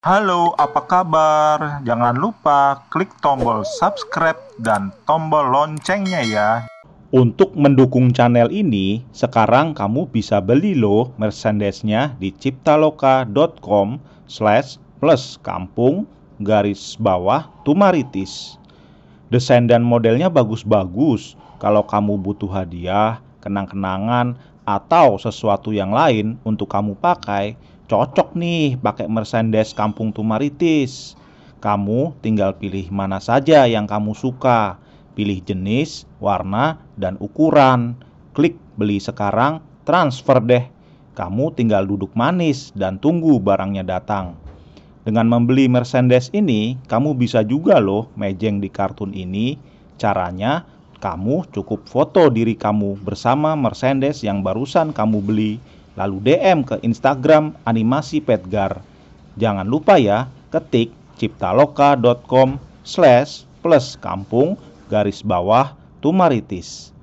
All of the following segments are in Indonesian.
Halo, apa kabar? Jangan lupa klik tombol subscribe dan tombol loncengnya ya. Untuk mendukung channel ini, sekarang kamu bisa beli loh merchandise-nya di ciptaloka.com/plus kampung-tumaritis. Desain dan modelnya bagus-bagus. Kalau kamu butuh hadiah, kenang-kenangan, atau sesuatu yang lain untuk kamu pakai, cocok nih pakai merchandise Kampung Tumaritis. Kamu tinggal pilih mana saja yang kamu suka. Pilih jenis, warna, dan ukuran. Klik beli sekarang, transfer deh. Kamu tinggal duduk manis dan tunggu barangnya datang. Dengan membeli merchandise ini, kamu bisa juga loh mejeng di kartun ini. Caranya, kamu cukup foto diri kamu bersama merchandise yang barusan kamu beli, lalu DM ke Instagram Animasi Petgar. Jangan lupa ya, ketik ciptaloka.com/plus-kampung-tumaritis.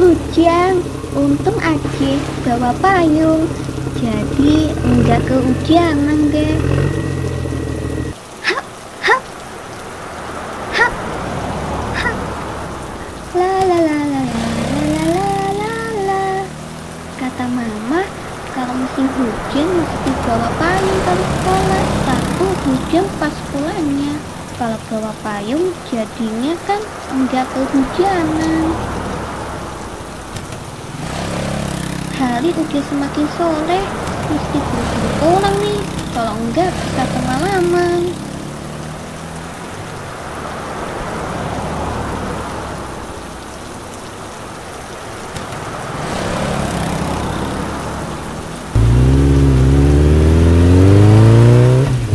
Hujan, untung aja bawa payung, jadi enggak kehujanan deh. Hap, hap, hap, hap. La la la la la la la la la. Kata mama, kalau musim hujan mesti bawa payung kalau sekolah. Takut hujan pas pulangnya. Kalau bawa payung jadinya kan enggak kehujanan. Hari udah semakin sore, mesti buru-buru pulang nih, kalau enggak bisa kemalaman.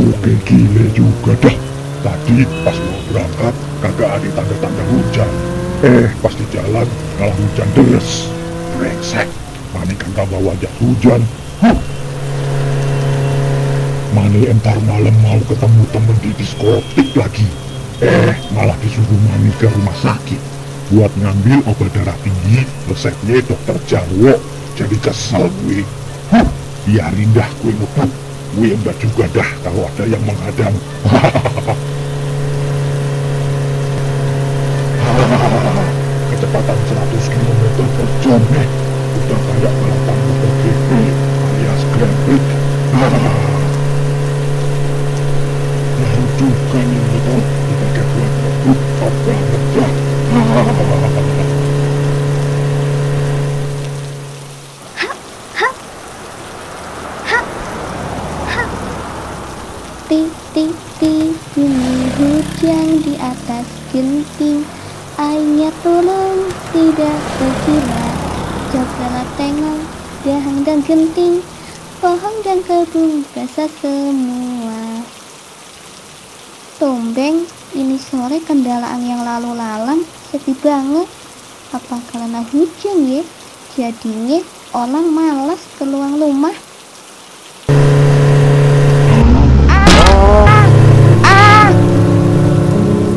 Oke, gile juga dah. Tadi pas mau berangkat kagak ada tanda-tanda hujan. Pas di jalan malah hujan deres. Brengsek. Mane kan bawa jas hujan. Mane entar malam mau ketemu temen di diskotik lagi. Malah disuruh Mane ke rumah sakit buat ngambil obat darah tinggi, resepnya dokter Jarwo. Jadi kesel gue. Biarin dah gue ngebut. Gue enggak juga dah kalau ada yang menghadang. Kecepatan 100 km per jam nih. Udah kayak balapan MotoGP alias Grand Prix. Baru juga nih motor dipakai buat ngebut, top banget dah. Titik-titik ini hujan di atas genting, airnya turun tidak terkira. Cobalah tengok dahan dan genting, pohon dan kebun basah semua. Tombeng, ini sore kendaraan yang lalu lalang sepi banget. Apa karena hujan ya? Jadinya orang malas keluar rumah.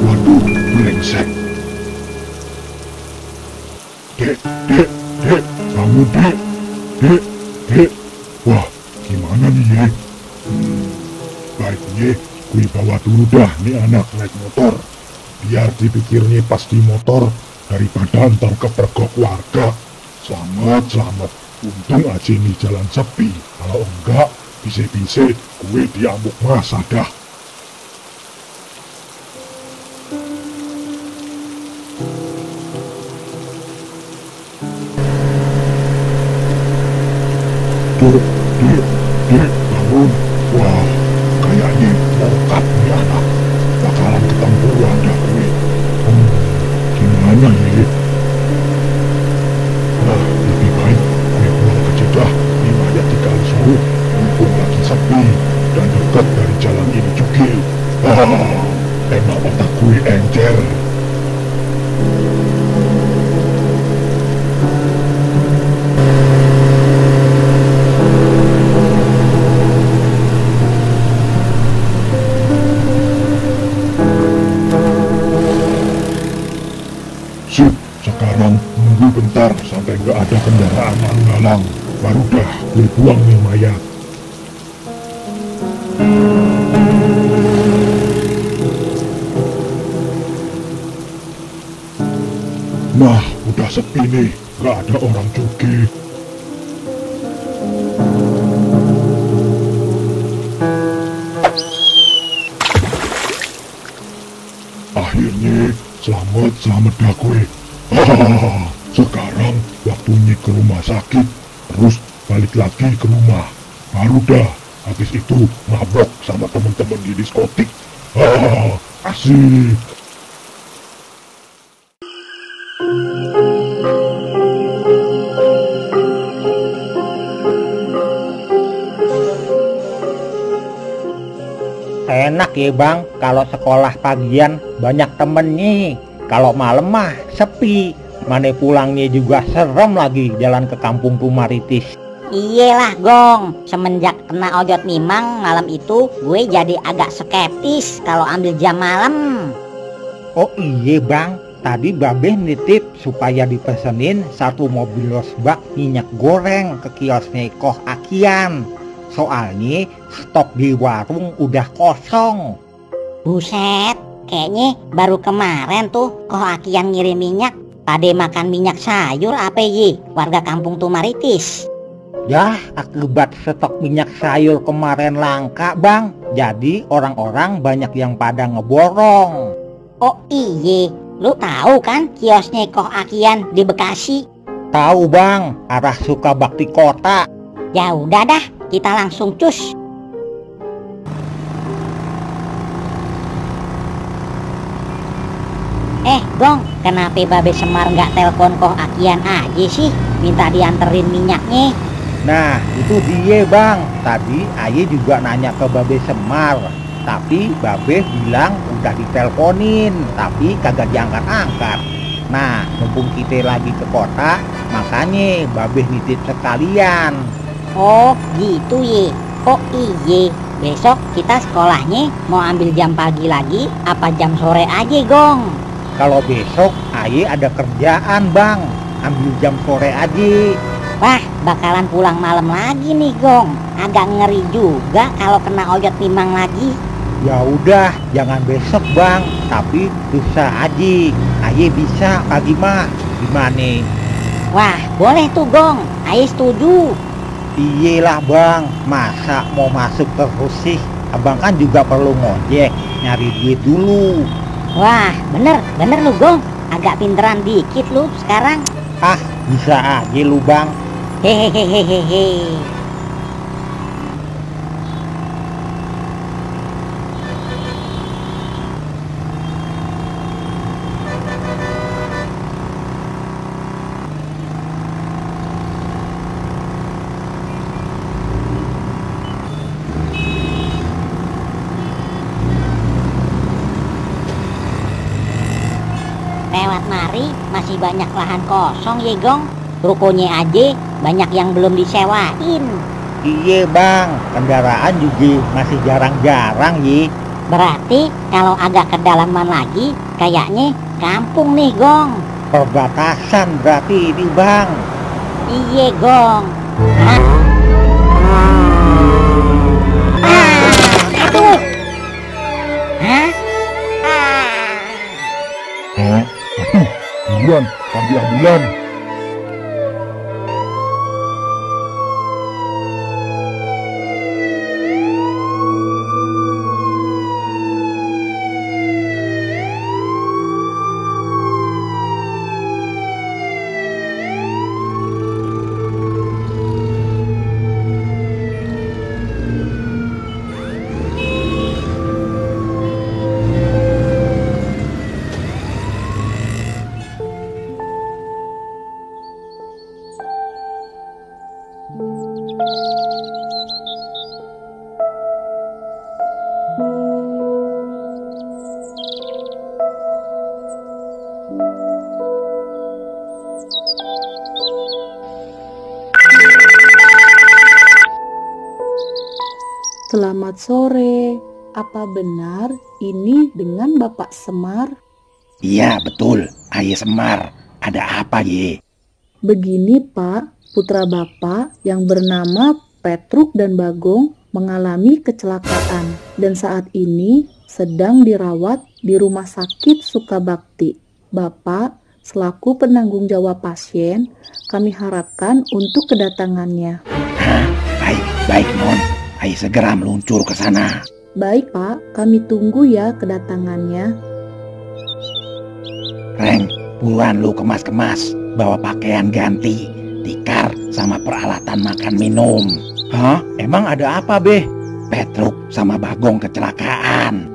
Waduh, brengsek. Dek, bangun dek. Wah, gimana nih ya? Baiknya gue bawa dulu dah nih anak naik motor. Biar dipikirnya pas di motor daripada ntar kepergok warga. Selamat. Untung aja ini jalan sepi. Kalau enggak, bisa-bisa gue diamuk masa dah. Dek, dek, dek, bangun. Wah, kayaknya mokap nih anak. Bakalan ketempuan dah gue. Gimana ya? Nah, lebih baik gue pulang ke Jeddah. Ini mayat tinggal suruh. Mumpung lagi sepi dan dekat dari jalan ini juga. Emang otak gue encer. Sip, sekarang nunggu bentar sampai nggak ada kendaraan lalu lalang. Baru dah gue buang nih mayat. Nah, udah sepi nih, nggak ada orang juga. Akhirnya, selamat dah gue. Sekarang waktunya ke rumah sakit, terus balik lagi ke rumah. Baru dah, habis itu mabok sama temen-temen di diskotik. Asik. Enak ya bang, kalau sekolah pagian banyak temen nih. Kalau malam mah sepi. Mana pulangnya juga serem lagi jalan ke kampung Tumaritis. Iyalah Gong, semenjak kena ojot mimang malam itu gue jadi agak skeptis kalau ambil jam malam. Oh iya bang, tadi Babeh nitip supaya dipesenin 1 mobil losbak minyak goreng ke kiosnya Koh Akian. Soalnya stok di warung udah kosong. Buset, kayaknya baru kemarin tuh Koh Akian ngirim minyak. Pade makan minyak sayur apa ye warga kampung Tumaritis. Yah, akibat stok minyak sayur kemarin langka bang. Jadi orang-orang banyak yang pada ngeborong. Oh iye, lu tahu kan kiosnya Koh Akian di Bekasi? Tahu bang, arah Sukabakti Kota. Ya udah dah, kita langsung cus. Gong, kenapa Babe Semar nggak telepon Koh Akian aja sih? Minta dianterin minyaknya. Nah, itu dia bang. Tadi Aye juga nanya ke Babe Semar. Tapi Babe bilang udah diteleponin, tapi kagak diangkat-angkat. Nah, mumpung kita lagi ke kota, makanya Babe nitip sekalian. Oh gitu ye. Oh iye, besok kita sekolahnya mau ambil jam pagi lagi apa jam sore aja Gong? Kalau besok Aye ada kerjaan bang, ambil jam sore aja. Wah, bakalan pulang malam lagi nih Gong. Agak ngeri juga kalau kena ojot timang lagi. Ya udah, jangan besok bang, tapi lusa aja. Aye bisa pagi mah, gimana? Wah, boleh tuh Gong, Aye setuju. Iyalah bang, masa mau masuk terus sih? Abang kan juga perlu ngojek, nyari duit dulu. Wah, bener lu Gong. Agak pinteran dikit lu sekarang. Ah, bisa aja lu bang. Hehehehehe. Lewat mari masih banyak lahan kosong ye Gong. Rukonya aja banyak yang belum disewain. Iya bang, kendaraan juga masih jarang-jarang ye. Berarti kalau agak kedalaman lagi kayaknya kampung nih Gong. Perbatasan berarti ini bang. Iye Gong. Hah? Aduh. Hah? Aduh, buruan, panggil ambulan. Selamat sore, apa benar ini dengan Bapak Semar? Iya betul, Aye Semar. Ada apa ye? Begini Pak, putra Bapak yang bernama Petruk dan Bagong mengalami kecelakaan dan saat ini sedang dirawat di Rumah Sakit Sukabakti. Bapak, selaku penanggung jawab pasien, kami harapkan untuk kedatangannya. Hah? Baik non. Aye segera meluncur ke sana. Baik Pak, kami tunggu ya kedatangannya. Reng, buruan lu kemas-kemas, bawa pakaian ganti, tikar sama peralatan makan minum. Hah? Emang ada apa, Beh? Petruk sama Bagong kecelakaan.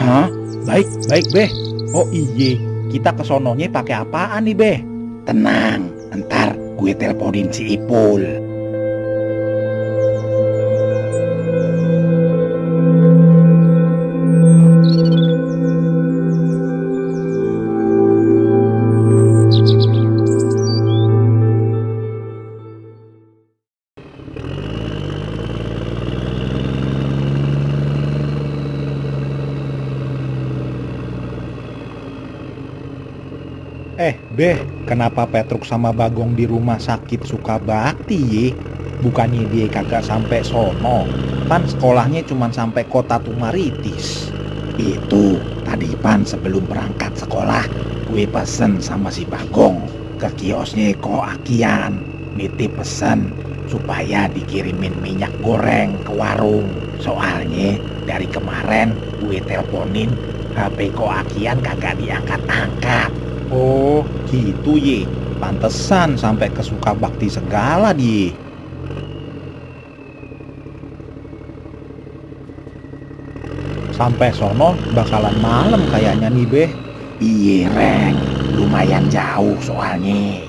Hah? Baik, Beh. Oh iye, kita kesononya pakai apaan nih, Beh? Tenang, ntar gue teleponin si Ipul. Beh, kenapa Petruk sama Bagong di Rumah Sakit Sukabakti ye? Bukannya dia kagak sampai sono? Pan sekolahnya cuma sampai Kota Tumaritis. Itu tadi Pan sebelum berangkat sekolah, gue pesen sama si Bagong ke kiosnya Ko Akian, nitip pesen supaya dikirimin minyak goreng ke warung. Soalnya dari kemarin gue teleponin HP Ko Akian kagak diangkat-angkat. Oh, gitu ye. Pantesan sampai ke Sukabakti segala dia. Sampai sono bakalan malam kayaknya nih, Beh. Iye, Reng. Lumayan jauh soalnya.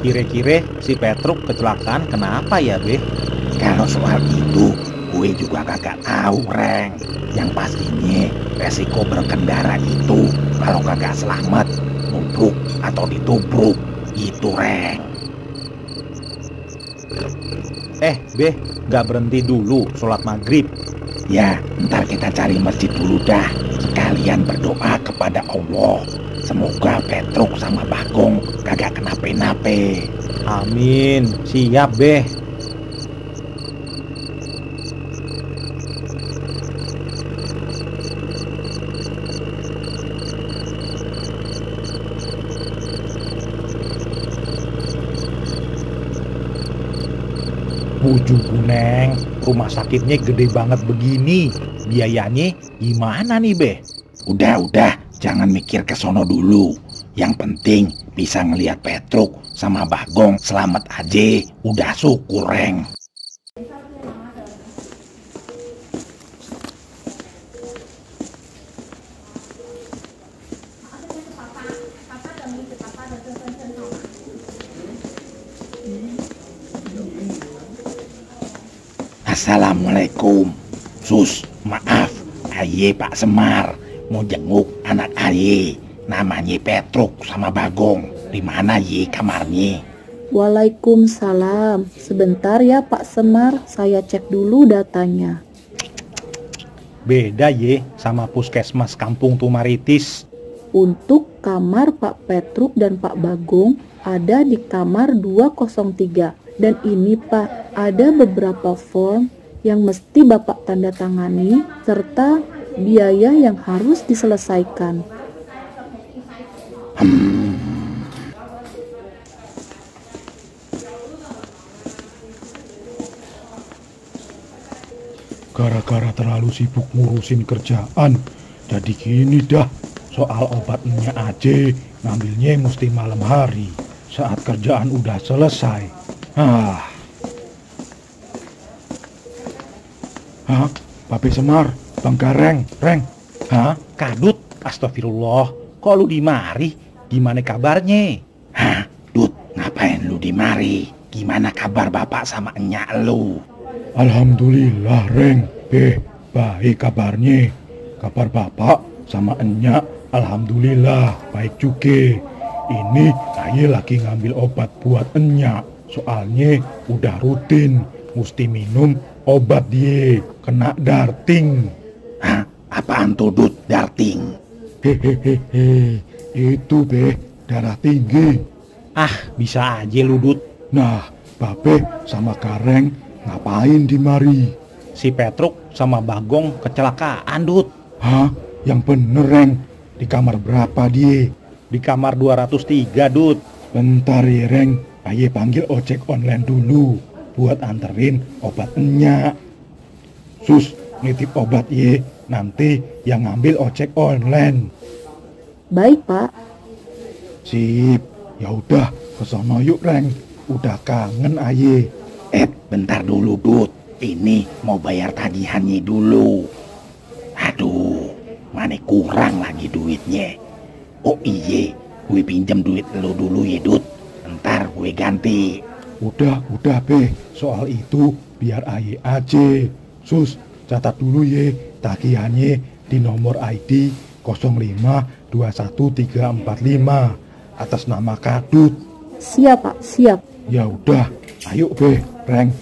Kira-kira si Petruk kecelakaan kenapa ya, Beh? Kalau soal itu, gue juga kagak tahu, Reng. Yang pastinya, resiko berkendara itu kalau kagak selamat, nubruk atau ditubruk. Itu, Reng. Beh, gak berhenti dulu sholat maghrib? Ya, ntar kita cari masjid dulu dah. Sekalian berdoa kepada Allah. Semoga Petruk sama Bagong kagak kenapa-napa. Amin. Siap, Beh. Bujuku, Neng. Rumah sakitnya gede banget begini. Biayanya gimana nih, Beh? Udah. Jangan mikir ke sono dulu. Yang penting bisa ngelihat Petruk sama Bagong selamat aja. Udah syukur, Reng. Assalamualaikum. Sus, maaf. Aye Pak Semar mau jenguk anak Aye. Namanya Petruk sama Bagong. Di mana ye kamarnya? Waalaikumsalam. Sebentar ya Pak Semar, saya cek dulu datanya. Beda ye sama puskesmas Kampung Tumaritis. Untuk kamar Pak Petruk dan Pak Bagong ada di kamar 203. Dan ini Pak, ada beberapa form yang mesti Bapak tanda tangani serta biaya yang harus diselesaikan. gara-gara terlalu sibuk ngurusin kerjaan. Jadi gini dah, soal obatnya aja ngambilnya mesti malam hari saat kerjaan udah selesai. Hah, Babe Semar, Bang Gareng, Reng. Hah? Kadut? Astagfirullah, kok lu di mari? Gimana kabarnya? Hah? Dut, ngapain lu di mari? Gimana kabar bapak sama enyak lu? Alhamdulillah, Reng. Baik kabarnya. Kabar bapak sama enyak, alhamdulillah, baik juga. Ini saya lagi ngambil obat buat enyak. Soalnya udah rutin, mesti minum obat dia, kena darting. Hah? Apaan tuh, Dut, darting? Hehehe, itu darah tinggi. Ah, bisa aja lu, Dut. Nah, Babe sama Gareng ngapain di mari? Si Petruk sama Bagong kecelakaan, Dut. Hah? Yang bener, Reng. Di kamar berapa dia? Di kamar 203, Dut. Bentar ya, Reng. Ayo panggil ojek online dulu buat anterin obat enyak. Sus, nitip obat ye. Nanti yang ngambil ojek online. Baik, Pak. Sip. Ya udah, kesana yuk, Reng. Udah kangen aye. Bentar dulu, Dut. Ini mau bayar tagihannya dulu. Aduh, mana kurang lagi duitnya. Oh iye, gue pinjam duit lo dulu ya, Dut. Ntar gue ganti. Udah, soal itu biar aye aja. Sus, catat dulu ye, tagihannya di nomor ID 0521345 atas nama Kadut. Siap, Pak, siap. Ya udah, ayo Reng.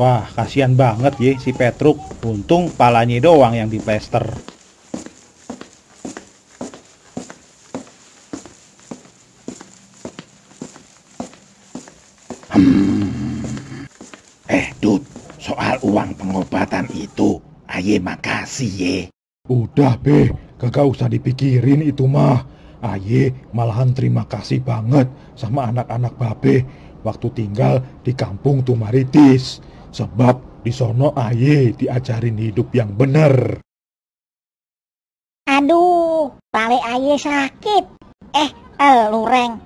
Wah, kasihan banget ya si Petruk. Untung palanya doang yang diplester. Dut, soal uang pengobatan itu, aye makasih ye. Udah kagak usah dipikirin itu mah. Aye malahan terima kasih banget sama anak-anak Babe waktu tinggal di kampung Tumaritis. Sebab di sono aye diajarin hidup yang bener. Aduh, pale aye sakit. Lu Reng.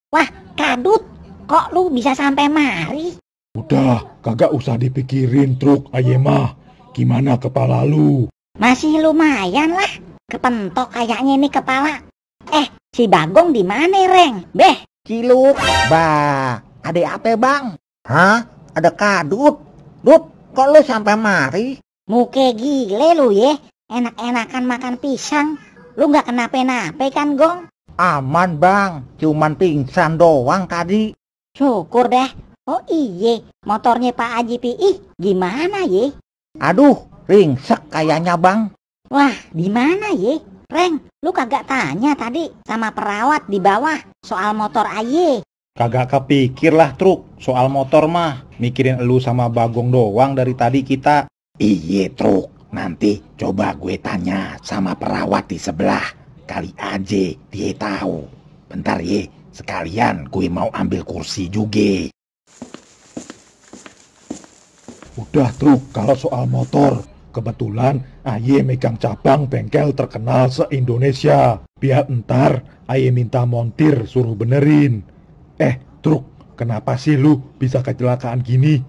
Wah, Kadut, kok lu bisa sampai mari? Udah, kagak usah dipikirin truk aye mah. Gimana kepala lu? Masih lumayan lah. Kepentok kayaknya ini kepala. Si Bagong di mana, Reng? Ciluk. Ada apa, Bang? Hah? Ada Kadut. Dut, kok lu sampai mari? Muke gile lu ye. Enak-enakan makan pisang. Lu gak kenapa-napa kan, Gong? Aman, Bang. Cuman pingsan doang tadi. Syukur deh. Oh iye, motornya Pak Haji Piih gimana ye? Aduh, ringsek kayaknya, Bang. Wah, di mana ye? Reng, lu kagak tanya tadi sama perawat di bawah soal motor aye? Kagak kepikir lah Truk, soal motor mah. Mikirin elu sama Bagong doang dari tadi kita. Iye Truk, nanti coba gue tanya sama perawat di sebelah. Kali aja dia tahu. Bentar ye, sekalian gue mau ambil kursi juga. Udah Truk, kalau soal motor, kebetulan aye megang cabang bengkel terkenal se-Indonesia. Biar ntar aye minta montir suruh benerin. Truk, kenapa sih lu bisa kecelakaan gini?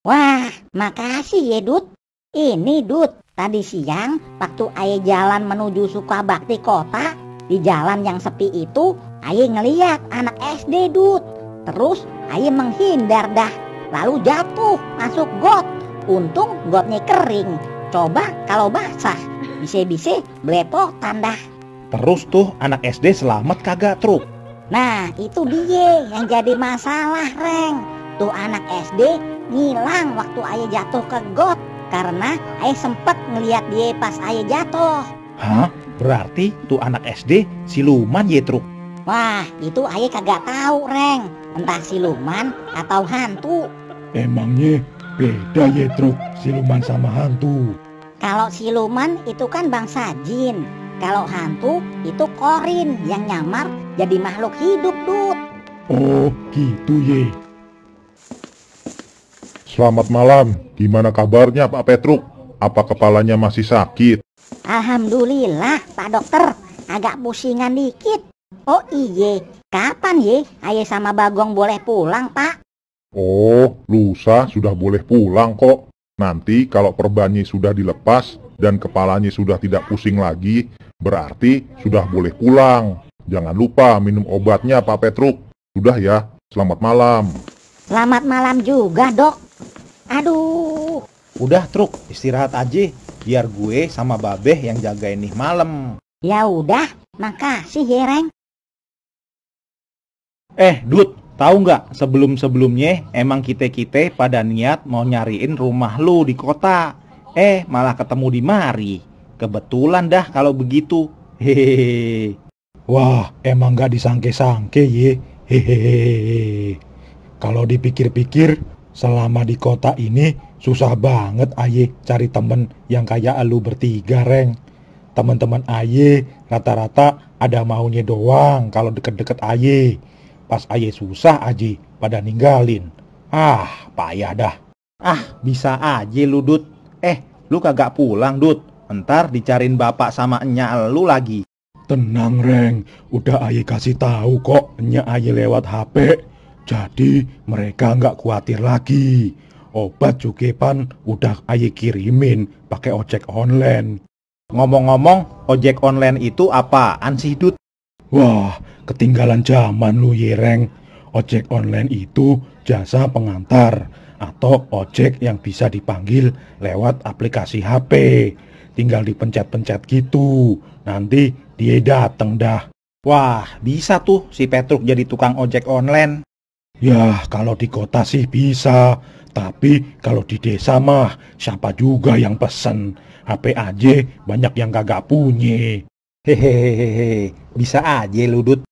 Wah, makasih ya Dut. Ini Dut, tadi siang waktu aye jalan menuju Sukabakti kota, di jalan yang sepi itu aye ngeliat anak SD Dut. Terus aye menghindar dah, lalu jatuh masuk got. Untung gotnya kering. Coba kalau basah, bisa-bisa belepotan dah. Terus tuh anak SD selamat kagak Truk? Nah, itu dia yang jadi masalah, Reng. Tuh anak SD ngilang waktu aye jatuh ke got karena aye sempet ngeliat dia pas aye jatuh. Hah? Berarti tuh anak SD siluman ya Truk? Wah, itu aye kagak tahu, Reng. Entah siluman atau hantu. Emangnya beda ya Truk, siluman sama hantu? Kalau siluman itu kan bangsa jin. Kalau hantu itu korin yang nyamar jadi makhluk hidup, Dut. Oh gitu ye. Selamat malam, gimana kabarnya Pak Petruk? Apa kepalanya masih sakit? Alhamdulillah, Pak Dokter. Agak pusingan dikit. Oh iye, kapan ye aye sama Bagong boleh pulang, Pak? Oh, lusa sudah boleh pulang kok. Nanti kalau perbannya sudah dilepas dan kepalanya sudah tidak pusing lagi, berarti sudah boleh pulang. Jangan lupa minum obatnya Pak Petruk. Sudah ya, selamat malam. Selamat malam juga, Dok. Aduh. Udah Truk, istirahat aja. Biar gue sama Babeh yang jagain nih malam. Ya udah, makasih ya, Reng. Dut, tahu nggak sebelum-sebelumnya emang kita pada niat mau nyariin rumah lu di kota. Malah ketemu di mari. Kebetulan dah kalau begitu. Hehehe. Wah, emang gak disangke-sangke ye. Hehehe. Kalau dipikir-pikir, selama di kota ini susah banget aye cari temen yang kayak elu bertiga, Reng. Teman-teman aye rata-rata ada maunya doang kalau deket-deket aye. Pas aye susah aja pada ninggalin. Payah dah. Bisa aja lu, Dut. Lu kagak pulang, Dut. Ntar dicariin bapak sama enya lu lagi. Tenang, Reng. Udah aye kasih tahu kok enya aye lewat HP. Jadi mereka nggak khawatir lagi. Obat juga pan udah aye kirimin pakai ojek online. Ngomong-ngomong, ojek online itu apaan sih, Dut? Wah, ketinggalan zaman lu ye, Reng. Ojek online itu jasa pengantar atau ojek yang bisa dipanggil lewat aplikasi HP. Tinggal dipencet-pencet gitu. Nanti dia dateng dah. Wah, bisa tuh si Petruk jadi tukang ojek online. Ya, kalau di kota sih bisa. Tapi kalau di desa mah siapa juga yang pesen. HP aja banyak yang kagak punya. Hehehe, bisa aja lu, Dut.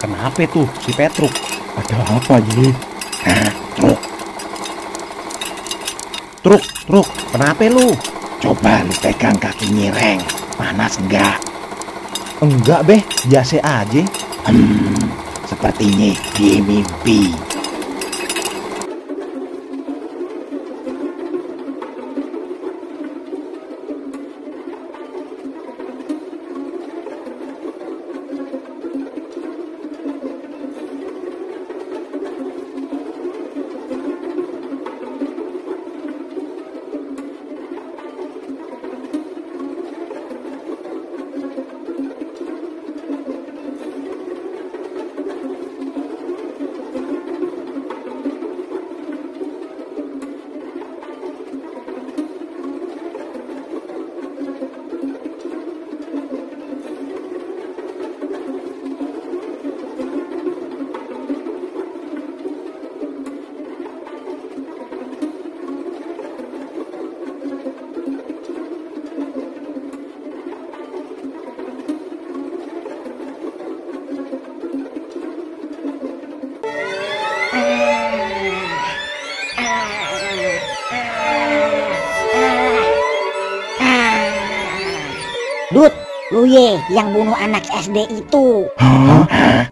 Kenapa tuh si Petruk? Ada apa ye? Truk, kenapa lu? Coba lu pegang kakinya, Reng. Panas enggak? Enggak, Beh, biasa aja. Sepertinya dia mimpi. Dut, lu ye yang bunuh anak SD itu. Hah?